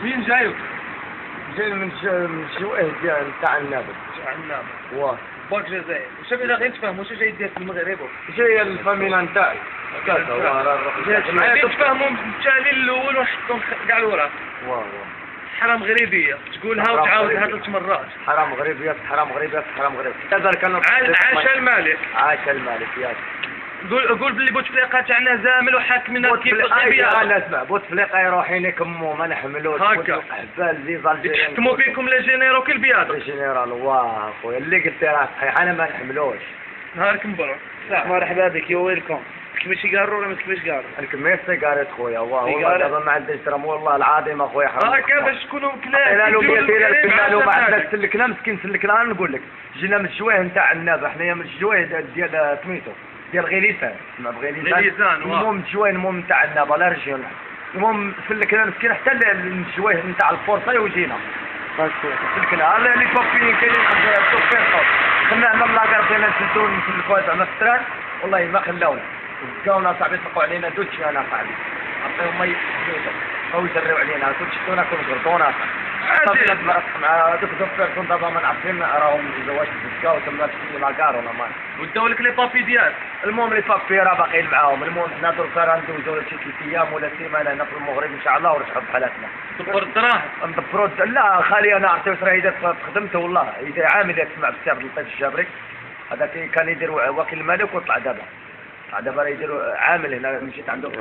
مين جايك؟ جاي من شويه ديال تاع النابل. تاع النابل. واه. باك جزائر. وش بغيت غير تفهم واش جاي دير في المغرب؟ جاي الفاميلا نتاعي. معايا تفهموا بالتالي الاول ونحطهم كاع الوراق. واه. حرام مغربيه تقولها وتعاودها 3 مرات. حرام مغربيات حرام مغربيات حرام مغربيات. عاش الملك. عاش الملك ياك. قول باللي بوتفليقه تاعنا زامل وحاكمنا كيف الطبيعه. انا اسمع بوتفليقه يروحين يكموا ما نحملوش. هكا. حبال زيزال يتحكموا بكم لا جينيرو كي البياض. الجنرال واه خويا اللي قلت راه صحيح انا ما نحملوش. نهارك مبروك. مرحبا بك يا ويلكم. كيفاش قاروا ولا ما كيفاش قاروا؟ الكمية قالت خويا والله دابا ما عندناش درهم والله العظيم اخويا حرام. هكا باش تكونوا كلاب. لا ما عندناش سلكنا مسكين سلكنا انا نقول لك جينا من الشويه نتاع النابه حنايا من الشويه ديال سميتو ديال غيليسان اسمع بغيليسان المهم شويه المهم نتاع النابه لا رجعنا المهم سلكنا مسكين حتى الشويه نتاع الفرصه وجينا سلكنا لي بابي كاينين السوبر خلينا الله قربنا نسلكوا زعما في التران والله ما خلاونا بقاونا صاحبي يطلقوا علينا دوتشي انا صاحبي عطيهم مي او يجريو علينا دوتشيونا كانوا غرطونا صافي مع دوك الزوفير دابا ما عارفين راهم زواج الزكاه وتما تشري مع كار ولا ما وداو لك لي بابي ديالك. المهم لي بابي راه باقيين معاهم المهم حنا درك راه ندوزو شي 3 ايام ولا سيمانه هنا في المغرب ان شاء الله ونرجعوا بحالاتنا. دبر الدراهم. ندبروا لا خالي انا عرفتي واش راه يدير خدمته والله يدير عامل يسمع بزاف اللطيف الجابري هذاك كان يدير وكيل الملك وطلع دابا راه يدير عامل هنا مشيت عنده.